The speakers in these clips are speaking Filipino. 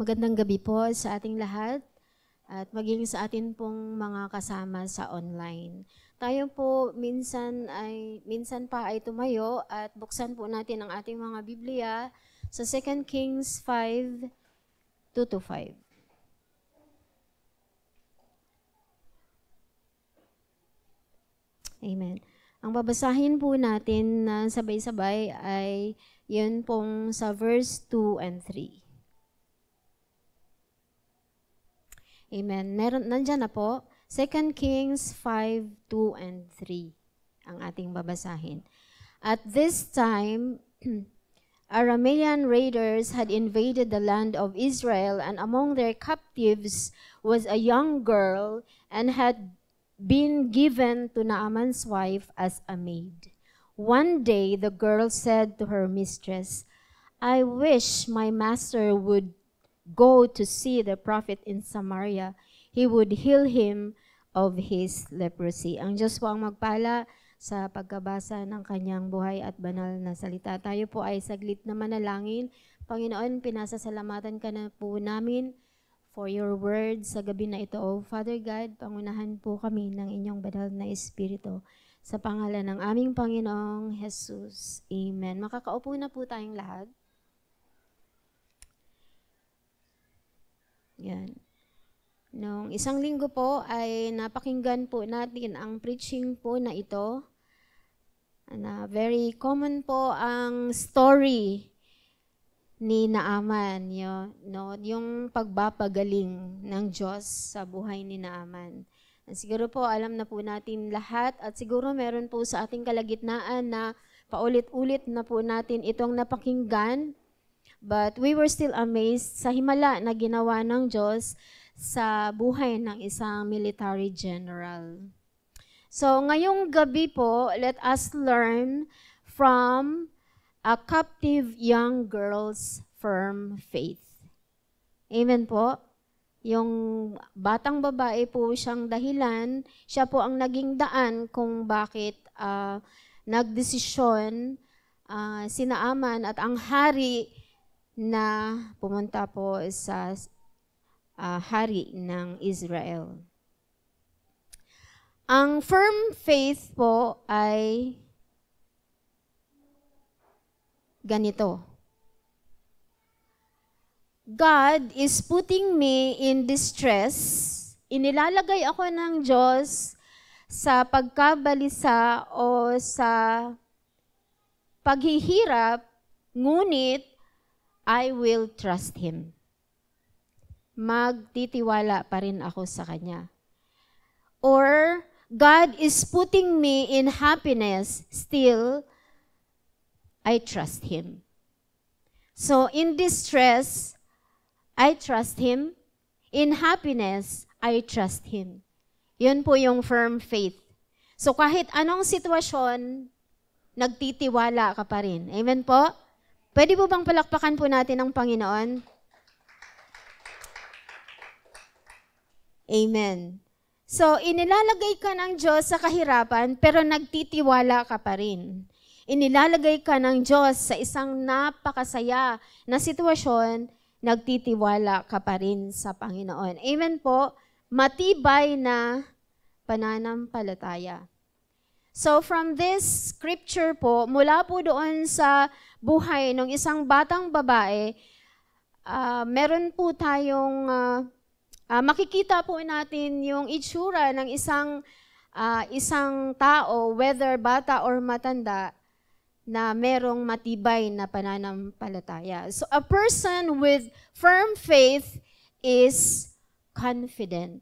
Magandang gabi po sa ating lahat at maging sa atin pong mga kasama sa online. Tayo po minsan pa ay tumayo at buksan po natin ang ating mga Biblia sa 2 Kings 5, 2-5. Amen. Ang babasahin po natin na sabay-sabay ay yun pong sa verse 2 and 3. Amen. Nandyan na po. 2 Kings 5, 2 and 3 ang ating babasahin. At this time, Aramean raiders had invaded the land of Israel, and among their captives was a young girl and had been given to Naaman's wife as a maid. One day, the girl said to her mistress, "I wish my master would go to see the prophet in Samaria. He would heal him of his leprosy." Ang Diyos po ang magpala sa pagkabasa ng kanyang buhay at banal na salita. Tayo po ay saglit na manalangin. Panginoon, pinasasalamatan ka na po namin for your word sa gabi na ito. O Father God, pangunahan po kami ng inyong banal na Espiritu. Sa pangalan ng aming Panginoong Jesus. Amen. Makakaupo na po tayong lahat. Yan. Noong isang linggo po ay napakinggan po natin ang preaching po na ito. Na very common po ang story ni Naaman, yung pagbapagaling ng Diyos sa buhay ni Naaman. Siguro po alam na po natin lahat at siguro meron po sa ating kalagitnaan na paulit-ulit na po natin itong napakinggan. But we were still amazed sa himala na ginawa ng Diyos sa buhay ng isang military general. So ngayong gabi po, let us learn from a captive young girl's firm faith. Amen po. Yung batang babae po siyang dahilan, siya po ang naging daan kung bakit nagdesisyon si Naaman at ang hari na pumunta po sa hari ng Israel. Ang firm faith po ay ganito. God is putting me in distress. Inilalagay ako ng Diyos sa pagkabalisa o sa paghihirap, ngunit I will trust Him. Magtitiwala pa rin ako sa Kanya. Or, God is putting me in happiness, still, I trust Him. So, in distress, I trust Him. In happiness, I trust Him. Yun po yung firm faith. So, kahit anong sitwasyon, nagtitiwala ka pa rin. Amen po? Pwede po bang palakpakan po natin ang Panginoon? Amen. So, inilalagay ka ng Diyos sa kahirapan, pero nagtitiwala ka pa rin. Inilalagay ka ng Diyos sa isang napakasaya na sitwasyon, nagtitiwala ka pa rin sa Panginoon. Amen po. Matibay na pananampalataya. So from this scripture po, mula po doon sa buhay ng isang batang babae, meron po tayong makikita po natin yung itsura ng isang tao, whether bata or matanda, na merong matibay na pananampalataya. So a person with firm faith is confident.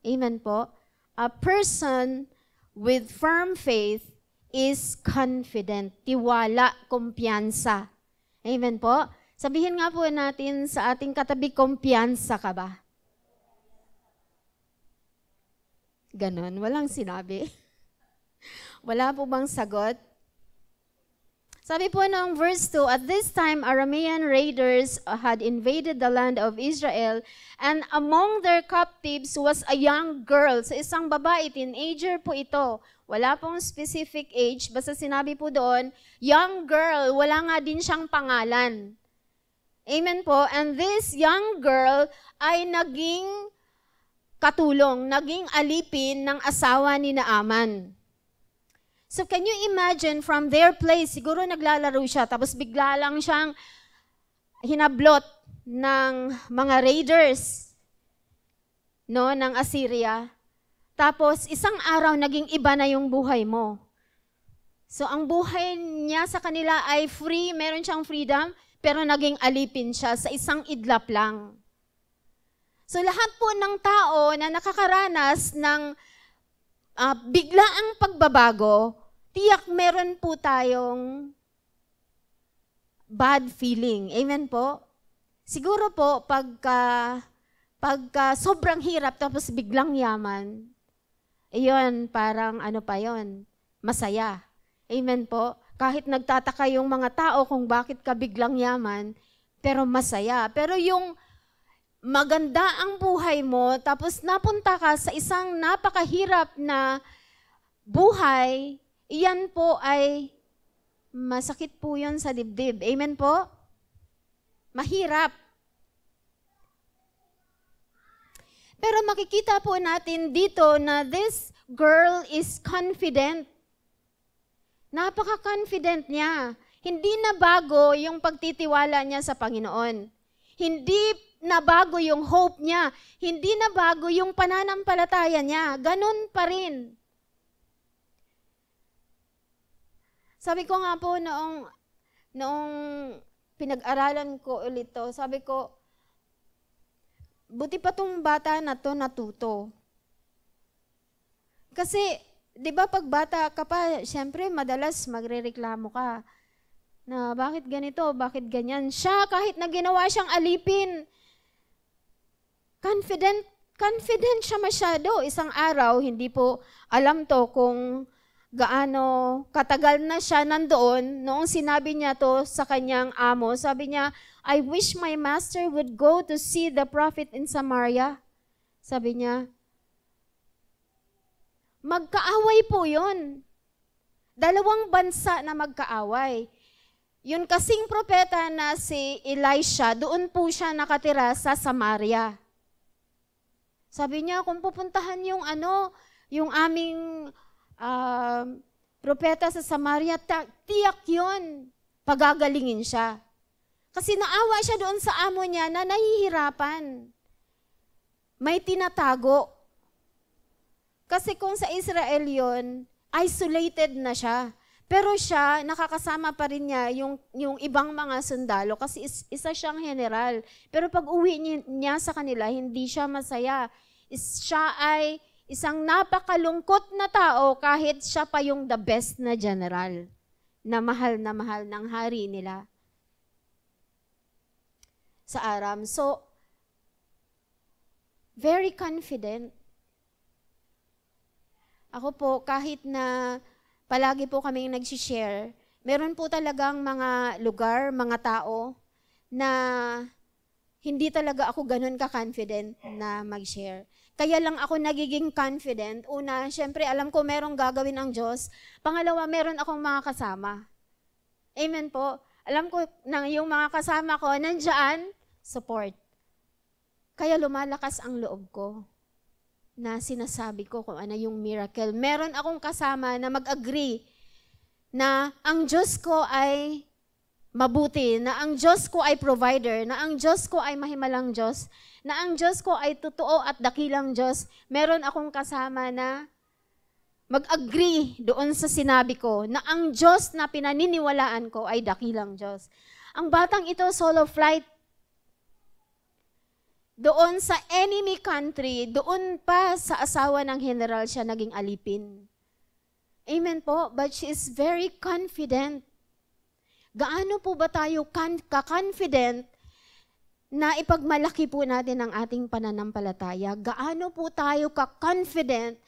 Amen po. A person with firm faith is confident. Tiwala, kumpiyansa. Amen po. Sabihin nga po natin sa ating katabi, kumpiyansa ka ba? Ganon, walang sinabi. Wala po bang sagot? Sabi po ng verse 2, "At this time, Aramean raiders had invaded the land of Israel, and among their captives was a young girl." So isang babae, teenager po ito. Wala pong specific age, basta sinabi po doon, young girl, wala nga din siyang pangalan. Amen po. And this young girl ay naging katulong, naging alipin ng asawa ni Naaman. So can you imagine from their place, siguro naglalaro siya, tapos bigla lang siyang hinablot ng mga raiders, no, ng Assyria. Tapos isang araw naging iba na yung buhay mo. So ang buhay niya sa kanila ay free, meron siyang freedom, pero naging alipin siya sa isang idlap lang. So lahat po ng tao na nakakaranas ng biglaang pagbabago, tiyak meron po tayong bad feeling. Amen po? Siguro po, pagka sobrang hirap tapos biglang yaman, iyon, parang ano pa yon, masaya. Amen po? Kahit nagtataka yung mga tao kung bakit ka biglang yaman, pero masaya. Pero yung maganda ang buhay mo, tapos napunta ka sa isang napakahirap na buhay, iyan po ay masakit po yun sa dibdib. Amen po? Mahirap. Pero makikita po natin dito na this girl is confident. Napaka-confident niya. Hindi na bago yung pagtitiwala niya sa Panginoon. Hindi na bago yung hope niya. Hindi na bago yung pananampalataya niya. Ganun pa rin. Sabi ko nga po noong pinag-aralan ko ulit to, sabi ko, buti pa tong bata na to natuto. Kasi, di ba pag bata ka pa, syempre madalas magrereklamo ka na bakit ganito, bakit ganyan. Siya, kahit na ginawa siyang alipin, confident siya masyado. Isang araw, hindi po alam to kung gaano katagal na siya nandoon. Noong sinabi niya to sa kanyang amo, sabi niya, I wish my master would go to see the prophet in Samaria. Sabi niya, magkaaway po yun. Dalawang bansa na magkaaway. Yun kasing propeta na si Elisha, doon po siya nakatira sa Samaria. Sabi niya, kung pupuntahan yung aming propeta sa Samaria, tiyak yun, pagagalingin siya. Kasi naawa siya doon sa amo niya na nahihirapan. May tinatago. Kasi kung sa Israel yun, isolated na siya. Pero siya, nakakasama pa rin niya yung ibang mga sundalo kasi isa siyang general. Pero pag uwi niya sa kanila, hindi siya masaya. Siya ay isang napakalungkot na tao kahit siya pa yung the best na general na mahal ng hari nila sa Aram. So, very confident. Ako po, kahit na palagi po kaming nag-share, meron po talagang mga lugar, mga tao na hindi talaga ako ganun ka-confident na mag-share. Kaya lang ako nagiging confident. Una, syempre alam ko merong gagawin ang Diyos. Pangalawa, meron akong mga kasama. Amen po. Alam ko na yung mga kasama ko, nandiyan, support. Kaya lumalakas ang loob ko na sinasabi ko kung ano yung miracle. Meron akong kasama na mag-agree na ang Diyos ko ay mabuti, na ang Diyos ko ay provider, na ang Diyos ko ay mahimalang Diyos, na ang Diyos ko ay totoo at dakilang Diyos. Meron akong kasama na mag-agree doon sa sinabi ko na ang Diyos na pinaniniwalaan ko ay dakilang Diyos. Ang batang ito, solo flight, doon sa enemy country, doon pa sa asawa ng general siya naging alipin. Amen po? But she is very confident. Gaano po ba tayo ka-confident na ipagmalaki po natin ang ating pananampalataya? Gaano po tayo ka-confident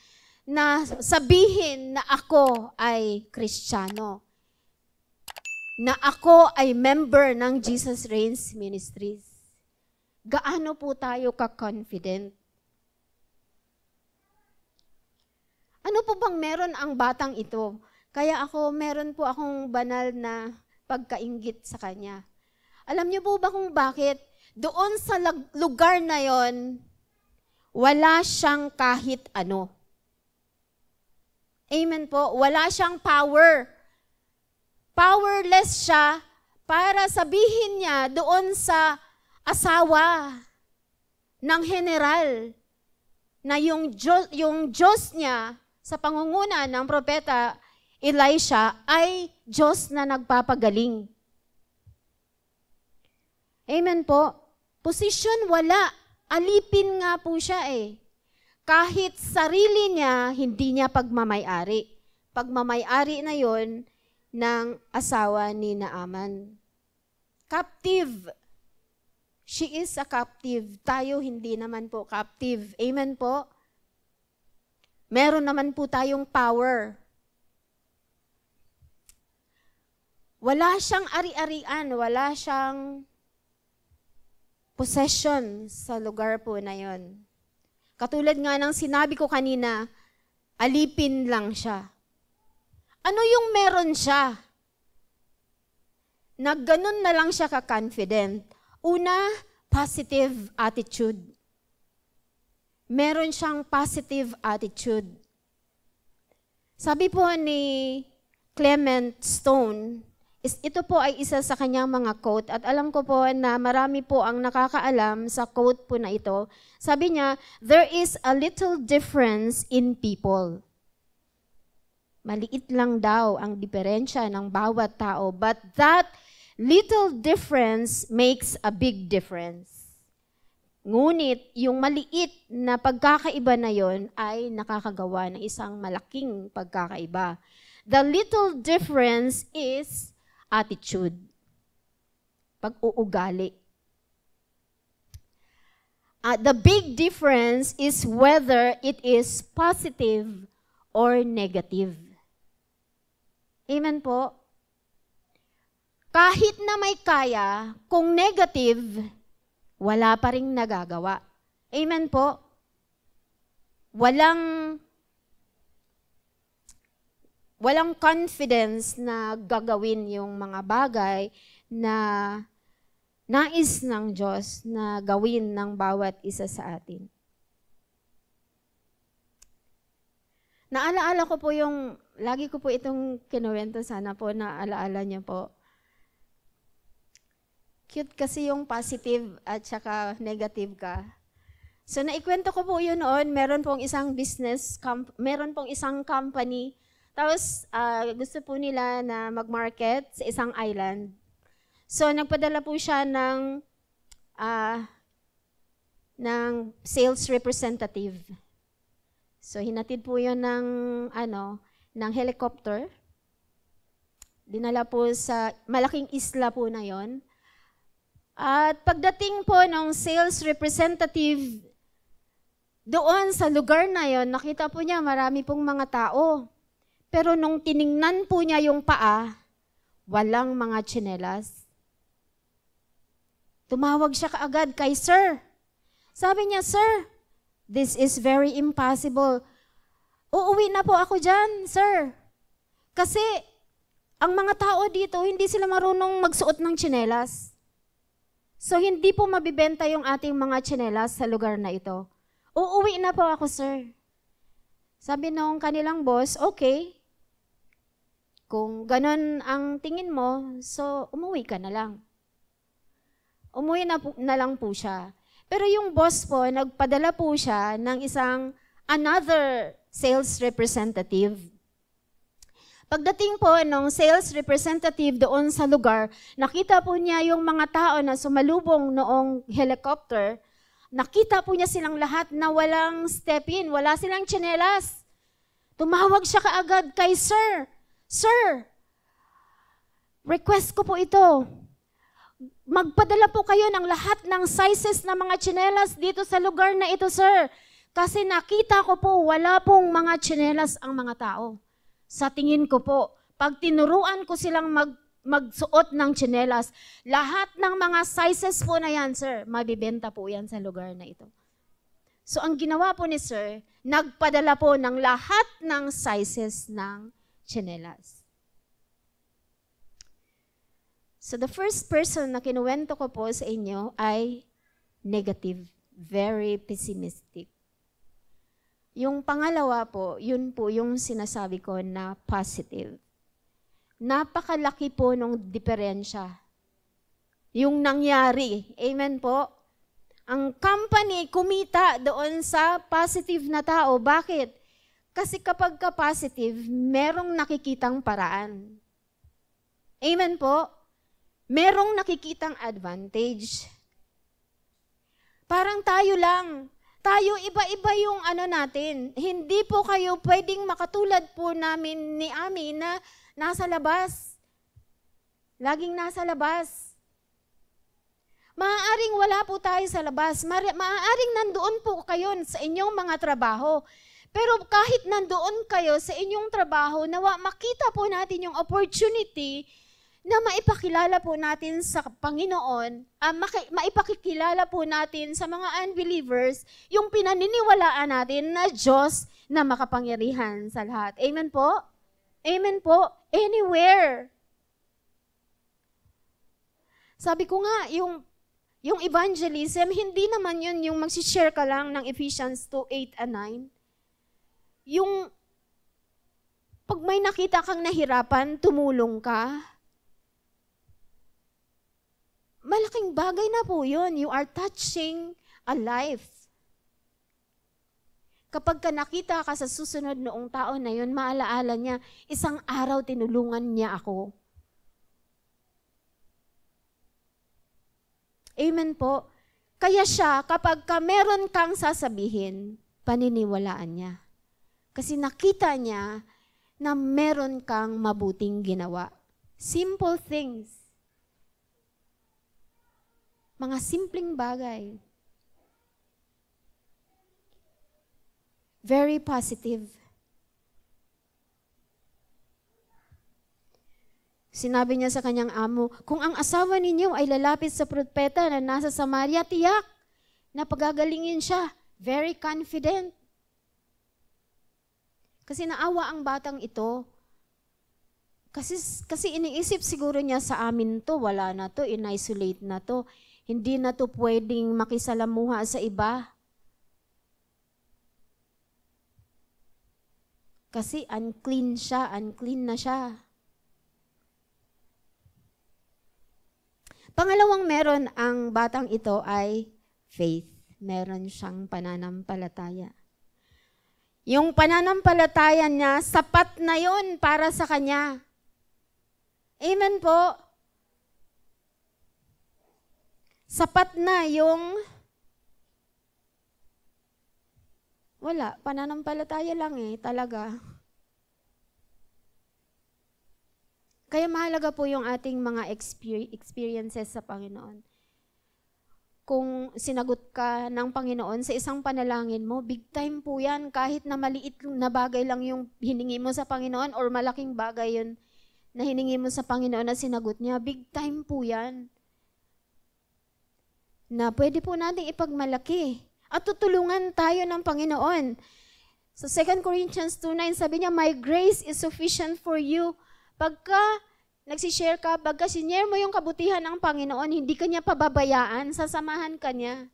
na sabihin na ako ay Kristiyano? Na ako ay member ng Jesus Reigns Ministries? Gaano po tayo ka-confident? Ano po bang meron ang batang ito? Kaya meron po akong banal na pagkainggit sa kanya. Alam niyo po ba kung bakit? Doon sa lugar na yon, wala siyang kahit ano. Amen po. Wala siyang power. Powerless siya para sabihin niya doon sa asawa ng general na yung Diyos niya sa pangunguna ng propeta Elisha ay Diyos na nagpapagaling. Amen po. Posisyon wala. Alipin nga po siya eh. Kahit sarili niya, hindi niya pagmamayari. Pagmamayari na yon ng asawa ni Naaman. Captive. She is a captive. Tayo hindi naman po captive. Amen po. Meron naman po tayong power. Wala siyang ari-arian, wala siyang possession sa lugar po na yon. Katulad nga ng sinabi ko kanina, alipin lang siya. Ano yung meron siya? Nagganon na lang siya ka-confident. Una, positive attitude. Meron siyang positive attitude. Sabi po ni Clement Stone, ito po ay isa sa kanyang mga quote at alam ko po na marami po ang nakakaalam sa quote po na ito. Sabi niya, there is a little difference in people. Maliit lang daw ang diferensya ng bawat tao, but that little difference makes a big difference. Ngunit yung maliit na pagkakaiba na yon ay nakakagawa ng isang malaking pagkakaiba. The little difference is attitude, pag-uugali. The big difference is whether it is positive or negative. Amen po? Kahit na may kaya, kung negative, wala pa ring nagagawa. Amen po? Walang confidence na gagawin yung mga bagay na nais ng Diyos na gawin ng bawat isa sa atin. Naalaala ko po lagi ko po itong kinuwento, sana po naalaala niyo po. Cute kasi yung positive at saka negative ka. So naikwento ko po yun noon, meron pong isang company. Tapos, gusto po nila na mag-market sa isang island. So, nagpadala po siya ng sales representative. So, hinatid po yun ng helicopter. Dinala po sa malaking isla po na yon. At pagdating po ng sales representative doon sa lugar na yon, nakita po niya marami pong mga tao. Pero nung tiningnan po niya yung paa, walang mga tsinelas. Tumawag siya kaagad kay Sir. Sabi niya, Sir, this is very impossible. Uuwi na po ako dyan, Sir. Kasi ang mga tao dito, hindi sila marunong magsuot ng tsinelas. So hindi po mabibenta yung ating mga tsinelas sa lugar na ito. Uuwi na po ako, Sir. Sabi nung kanilang boss, okay. Kung ganon ang tingin mo, so umuwi ka na lang. Umuwi na lang po siya. Pero yung boss po, nagpadala po siya ng another sales representative. Pagdating po ng sales representative doon sa lugar, nakita po niya yung mga tao na sumalubong noong helicopter. Nakita po niya silang lahat na walang step-in, wala silang tsinelas. Tumawag siya kaagad kay Sir. Sir, request ko po ito. Magpadala po kayo ng lahat ng sizes ng mga tsinelas dito sa lugar na ito, Sir. Kasi nakita ko po, wala pong mga tsinelas ang mga tao. Sa tingin ko po, pag tinuruan ko silang magsuot ng tsinelas, lahat ng mga sizes po na yan, Sir, mabibenta po yan sa lugar na ito. So ang ginawa po ni Sir, nagpadala po ng lahat ng sizes ng tsinelas. So the first person na kinuwento ko po sa inyo ay negative, very pessimistic. Yung pangalawa po, yun po yung sinasabi ko na positive. Napakalaki po nung diferensya. Yung nangyari. Amen po? Ang company kumita doon sa positive na tao. Bakit? Kasi kapag ka-positive, merong nakikitang paraan. Amen po? Merong nakikitang advantage. Parang tayo lang. Tayo iba-iba yung natin. Hindi po kayo pwedeng makatulad po namin ni Ami na nasa labas. Laging nasa labas. Maaaring wala po tayo sa labas. Maaaring nandoon po kayo sa inyong mga trabaho. Pero kahit nandoon kayo sa inyong trabaho, makita po natin yung opportunity na maipakilala po natin sa Panginoon, maipakikilala po natin sa mga unbelievers, yung pinaniniwalaan natin na Diyos na makapangyarihan sa lahat. Amen po? Amen po? Anywhere. Sabi ko nga, yung evangelism, hindi naman yun yung magsishare ka lang ng Ephesians 2:8 and 9. Yung pag may nakita kang nahirapan, tumulong ka, malaking bagay na po yun. You are touching a life. Kapag ka nakita ka sa susunod noong tao na yun, maalaala niya, isang araw tinulungan niya ako. Amen po. Kaya siya, kapag ka meron kang sasabihin, paniniwalaan niya. Kasi nakita niya na meron kang mabuting ginawa. Simple things. Mga simpleng bagay. Very positive. Sinabi niya sa kanyang amo, kung ang asawa ninyo ay lalapit sa propeta na nasa Samaria, tiyak na pagagalingin siya. Very confident. Kasi naawa ang batang ito. Kasi iniisip siguro niya sa amin to, wala na to, in-isolate na to. Hindi na to pwedeng makisalamuha sa iba. Kasi unclean na siya. Pangalawang meron ang batang ito ay faith. Meron siyang pananampalataya. Yung pananampalataya niya, sapat na yun para sa kanya. Amen po. Sapat na yung wala, pananampalataya lang talaga. Kaya mahalaga po yung ating mga experiences sa Panginoon. Kung sinagot ka ng Panginoon sa isang panalangin mo, big time po yan. Kahit na maliit na bagay lang yung hiningi mo sa Panginoon or malaking bagay yun na hiningi mo sa Panginoon na sinagot niya, big time po yan. Na pwede po nating ipagmalaki. At tutulungan tayo ng Panginoon. Sa 2 Corinthians 2:9, sabi niya, my grace is sufficient for you. Pagka nagsishare ka, pagka sinare mo yung kabutihan ng Panginoon, hindi ka niya pababayaan, sasamahan ka niya.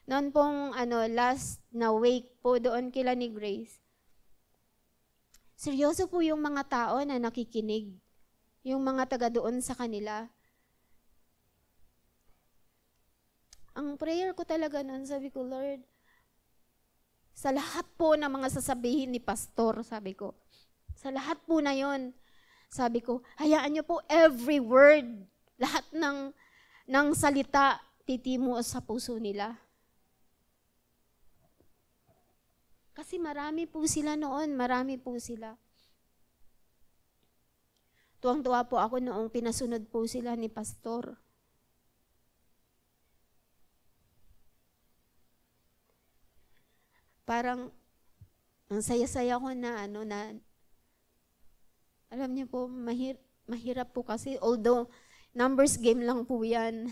Noon pong last na wake po doon kila ni Grace, seryoso po yung mga tao na nakikinig. Yung mga taga doon sa kanila. Ang prayer ko talaga noon, sabi ko, Lord, sa lahat po ng mga sasabihin ni Pastor, sabi ko, sa lahat po na yon, sabi ko, hayaan niyo po every word, lahat ng salita, titimo sa puso nila. Kasi marami po sila noon, marami po sila. Tuwang-tuwa po ako noong pinasunod po sila ni Pastor. Parang, ang saya-saya ko na, alam niyo po, mahirap po kasi, although numbers game lang po yan.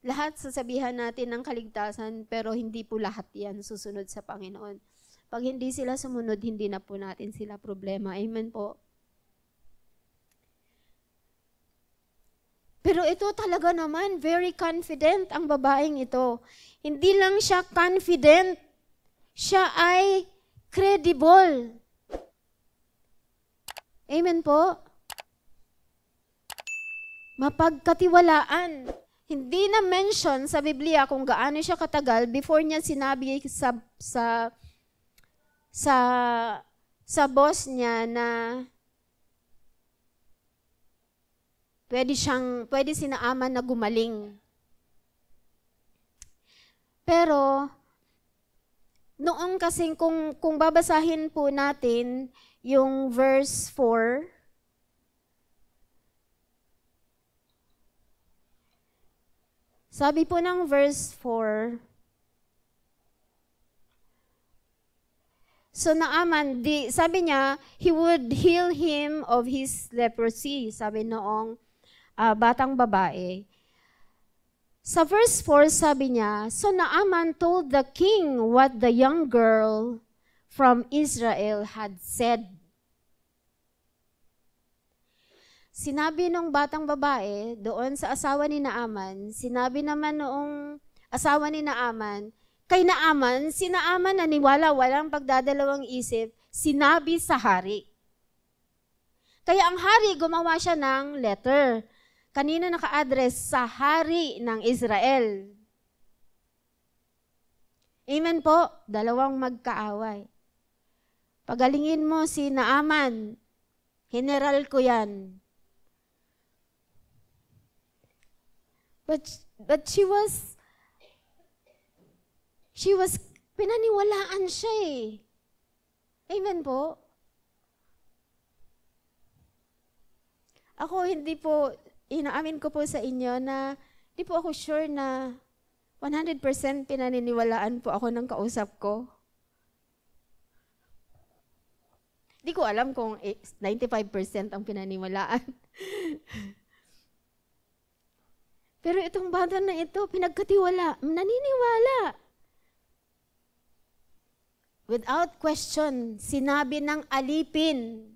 Lahat sasabihan natin ng kaligtasan, pero hindi po lahat yan susunod sa Panginoon. Pag hindi sila sumunod, hindi na po natin sila problema. Amen po. Pero ito talaga naman, very confident ang babaeng ito. Hindi lang siya confident, siya ay credible. Amen po? Mapagkatiwalaan. Hindi na mention sa Biblia kung gaano siya katagal before niya sinabi sa boss niya na pwede sinaaman na gumaling. Pero, noong kasing kung babasahin po natin yung verse 4, sabi po ng verse 4, so Naaman, sabi niya, he would heal him of his leprosy, sabi noong batang babae. Sa verse 4, sabi niya, so Naaman told the king what the young girl from Israel had said. Sinabi nung batang babae doon sa asawa ni Naaman, sinabi naman noong asawa ni Naaman, kay Naaman, si Naaman naniwala, walang pagdadalawang isip, sinabi sa hari. Kaya ang hari, gumawa siya ng letter. Kanino naka-address? Sa hari ng Israel. Amen po, dalawang magkaaway. Pagalingin mo si Naaman, general ko yan. But she was pinaniwalaan siya eh. Amen po? Ako inaamin ko po sa inyo na hindi po ako sure na 100% pinaniniwalaan po ako ng kausap ko. Hindi ko alam kung 95% ang pinaniwalaan. Pero itong bata na ito, naniniwala. Without question, sinabi ng alipin.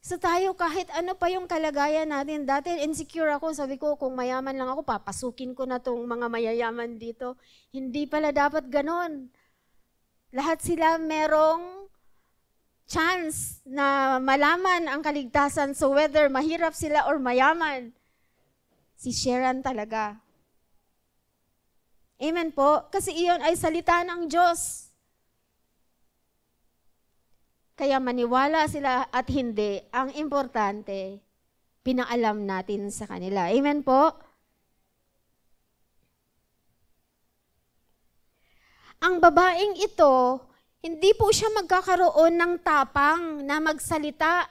So tayo, kahit ano pa yung kalagayan natin, dati insecure ako, sabi ko, kung mayaman lang ako, papasukin ko na tong mga mayayaman dito. Hindi pala dapat ganon. Lahat sila merong chance na malaman ang kaligtasan, so whether mahirap sila or mayaman, si Sharon talaga. Amen po? Kasi iyon ay salita ng Diyos. Kaya maniwala sila at hindi, ang importante, pinaalam natin sa kanila. Amen po? Ang babaeng ito, hindi po siya magkakaroon ng tapang na magsalita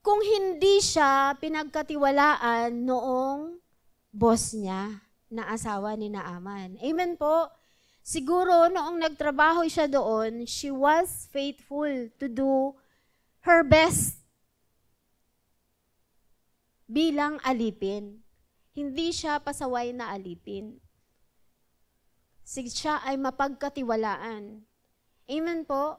kung hindi siya pinagkatiwalaan noong boss niya na asawa ni Naaman. Amen po? Siguro noong nagtrabaho siya doon, she was faithful to do her best bilang alipin. Hindi siya pasaway na alipin. Siya ay mapagkatiwalaan. Amen po?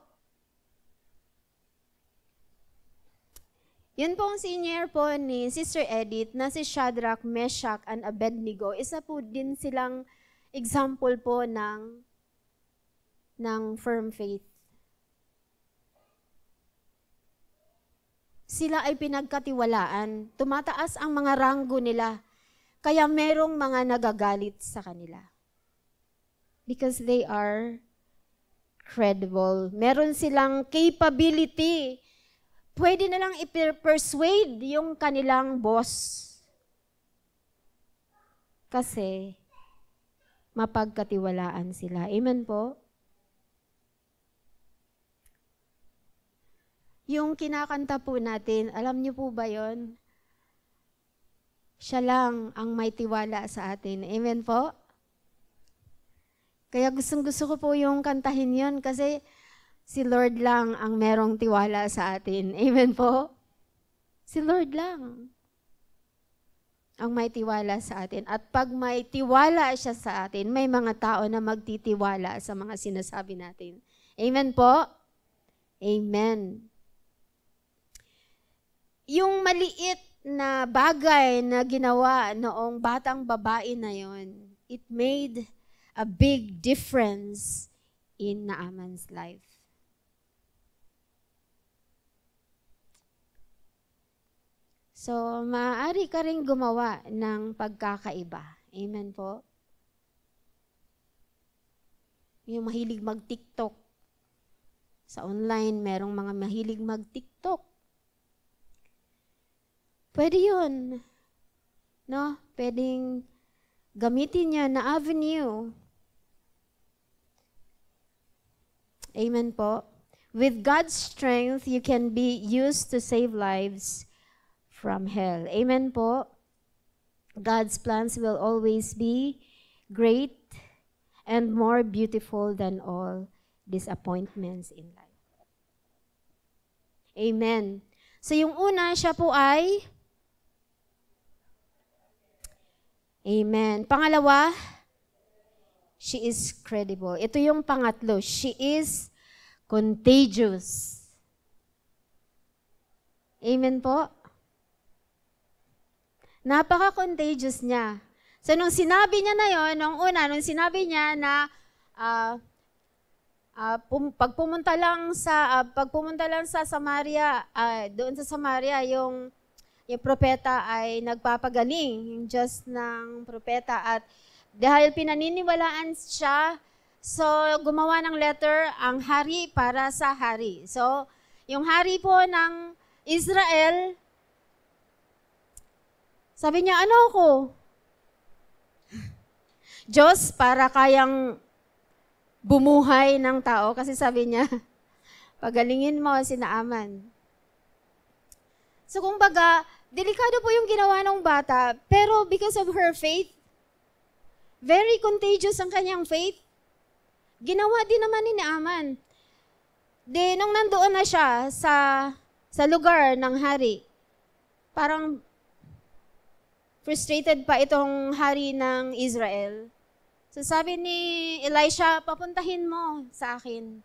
Yun po ang senior po ni Sister Edith na si Shadrach, Meshach, and Abednego. Isa po din silang example po ng firm faith. Sila ay pinagkatiwalaan. Tumataas ang mga ranggo nila. Kaya merong mga nagagalit sa kanila. Because they are credible. Meron silang capability. Pwede na lang i-persuade yung kanilang boss. Kasi mapagkatiwalaan sila. Amen po? Yung kinakanta po natin, alam niyo po ba yon? Siya lang ang may tiwala sa atin. Amen po? Kaya gustong-gusto ko po yung kantahin yon kasi si Lord lang ang merong tiwala sa atin. Amen po? Si Lord lang ang may tiwala sa atin. At pag may tiwala siya sa atin, may mga tao na magtitiwala sa mga sinasabi natin. Amen po? Amen. yung maliit na bagay na ginawa noong batang babae na yon, it made a big difference in Naaman's life. So, maaari ka rin gumawa ng pagkakaiba. Amen po? Yung mahilig mag-TikTok. Sa online, merong mga mahilig mag-TikTok. Pwede yun. No? Pwedeng gamitin niya na avenue. Amen po? With God's strength, you can be used to save lives from hell. Amen po? God's plans will always be great and more beautiful than all disappointments in life. Amen. So yung una, siya po ay Amen. Pangalawa, she is credible. Ito yung pangatlo, she is contagious. Amen po? Napaka-contagious niya. So, nung sinabi niya na yon, nung sinabi niya na pagpumunta lang sa Samaria, doon sa Samaria, yung propeta ay nagpapagaling, yung Diyos ng propeta. At dahil pinaniniwalaan siya, so gumawa ng letter ang hari para sa hari. So, yung hari po ng Israel, sabi niya, ano ako? Diyos para kayang bumuhay ng tao. Kasi sabi niya, pagalingin mo si Naaman. So kumbaga, delikado po yung ginawa ng bata, pero because of her faith, very contagious ang kanyang faith. Ginawa din naman ni Naaman. Nung nandoon na siya sa lugar ng hari, parang frustrated pa itong hari ng Israel. So sabi ni Elisha, papuntahin mo sa akin.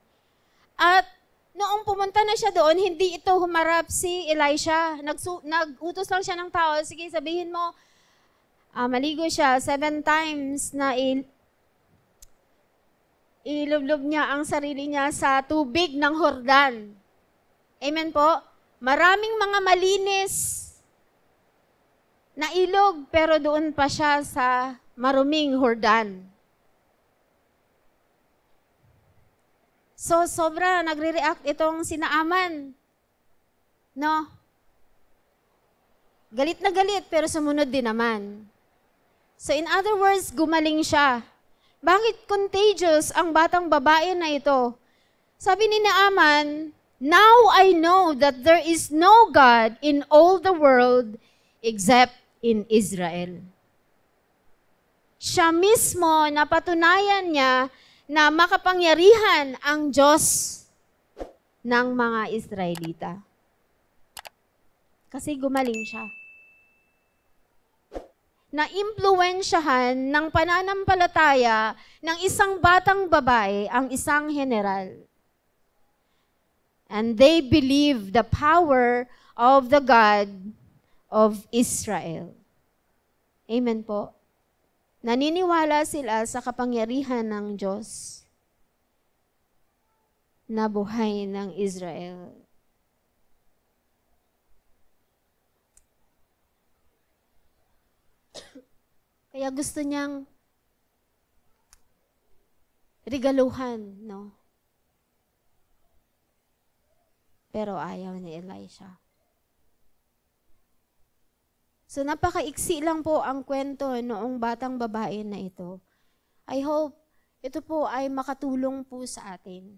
At noong pumunta na siya doon, hindi ito humarap si Elisha. Nag-utos lang siya ng tao, sige sabihin mo, maligo siya 7 times na ilublob niya ang sarili niya sa tubig ng Jordan. Amen po? Maraming mga malinis na ilog, pero doon pa siya sa maruming Jordan. So, sobra nagre-react itong si Naaman. No? Galit na galit, pero sumunod din naman. So, in other words, gumaling siya. Bakit contagious ang batang babae na ito? Sabi ni Naaman, now I know that there is no God in all the world except in Israel. Siya mismo, napatunayan niya na makapangyarihan ang Diyos ng mga Israelita. Kasi gumaling siya. Na-impluwensyahan ng pananampalataya ng isang batang babae ang isang general. And they believe the power of the God of Israel. Amen po. Naniniwala sila sa kapangyarihan ng Diyos na buhay ng Israel. Kaya gusto niyang regaluhan, no? Pero ayaw ni Elisha. So napakaiksi lang po ang kwento noong batang babae na ito. I hope ito po ay makatulong po sa atin.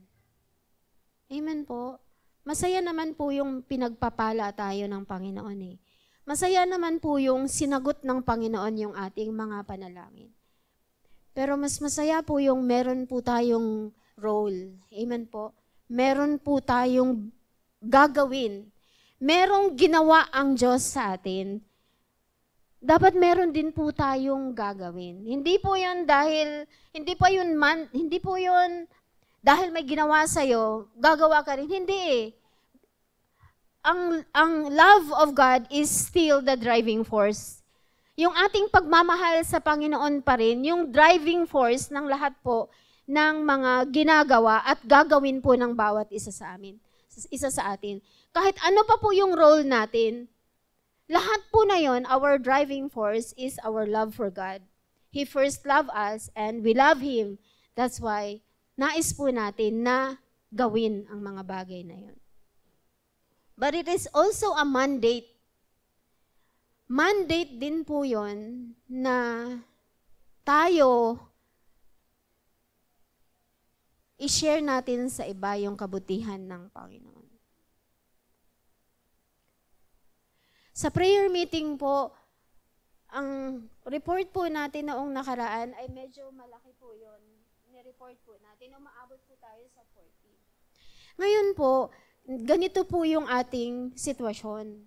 Amen po. Masaya naman po yung pinagpapala tayo ng Panginoon eh. Masaya naman po yung sinagot ng Panginoon yung ating mga panalangin. Pero mas masaya po yung meron po tayong role. Amen po. Meron po tayong gagawin. Merong ginawa ang Diyos sa atin. Dapat meron din po tayong gagawin. Hindi po yun dahil dahil may ginawa sa'yo, gagawa ka rin. Hindi eh. ang love of God is still the driving force. Yung ating pagmamahal sa Panginoon pa rin, yung driving force ng lahat po ng mga ginagawa at gagawin po ng bawat isa sa atin. Kahit ano pa po yung role natin, lahat po na yon, our driving force is our love for God. He first loved us and we love Him. That's why nais po natin na gawin ang mga bagay na yon. But it is also a mandate. Mandate din po yon na tayo i-share natin sa iba yung kabutihan ng Panginoon. Sa prayer meeting po, ang report po natin noong nakaraan ay medyo malaki po yon. Ni-report po natin, umaabot po tayo sa 40. Ngayon po, ganito po yung ating sitwasyon.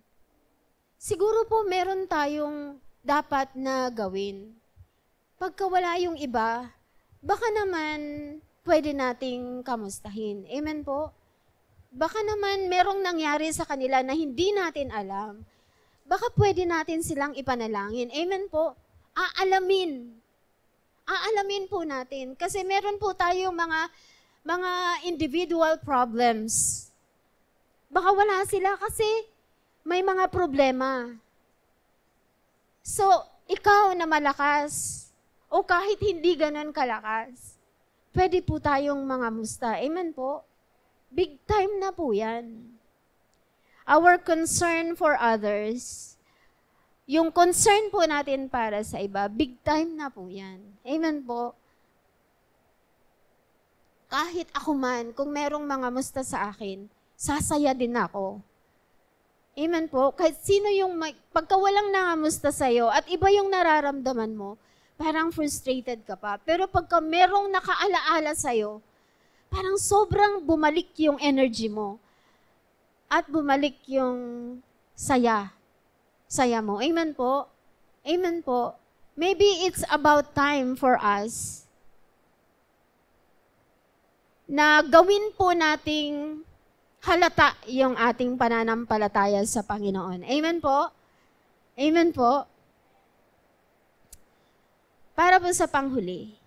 Siguro po meron tayong dapat na gawin. Pagka wala yung iba, baka naman pwede nating kamustahin. Amen po? Baka naman merong nangyari sa kanila na hindi natin alam. Baka pwede natin silang ipanalangin. Amen po? Aalamin. Aalamin po natin. Kasi meron po tayong mga individual problems. Baka wala sila kasi may mga problema. So, ikaw na malakas, o kahit hindi ganun kalakas, pwede po tayong mga musta. Amen po? Big time na po yan. Our concern for others, yung concern po natin para sa iba, big time na po yan. Amen po? Kahit ako man, kung merong mga musta sa akin, sasaya din ako. Amen po? Kahit sino yung, pagka walang nangamusta sa'yo at iba yung nararamdaman mo, parang frustrated ka pa. Pero pagka merong nakaalaala sa'yo, parang sobrang bumalik yung energy mo. At bumalik yung saya mo. Amen po? Amen po? Maybe it's about time for us na gawin po nating halata yung ating pananampalataya sa Panginoon. Amen po? Amen po? Para po sa panghuli.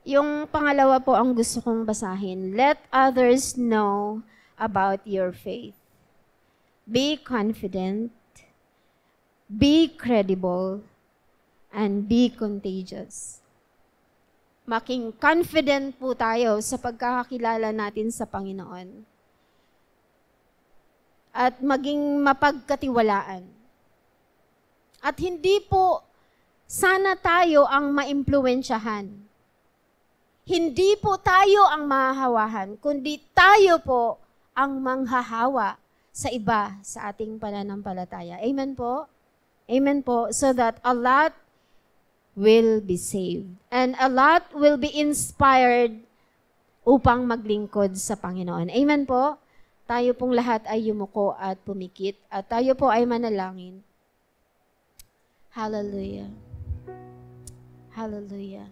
Yung pangalawa po ang gusto kong basahin. Let others know about your faith. Be confident, be credible, and be contagious. Making confident po tayo sa pagkakakilala natin sa Panginoon. At maging mapagkatiwalaan. At hindi po sana tayo ang maimpluwensyahan. Hindi po tayo ang mahahawahan, kundi tayo po ang manghahawa sa iba sa ating pananampalataya. Amen po? Amen po? So that a lot will be saved. And a lot will be inspired upang maglingkod sa Panginoon. Amen po? Tayo pong lahat ay yumuko at pumikit at tayo po ay manalangin. Hallelujah. Hallelujah.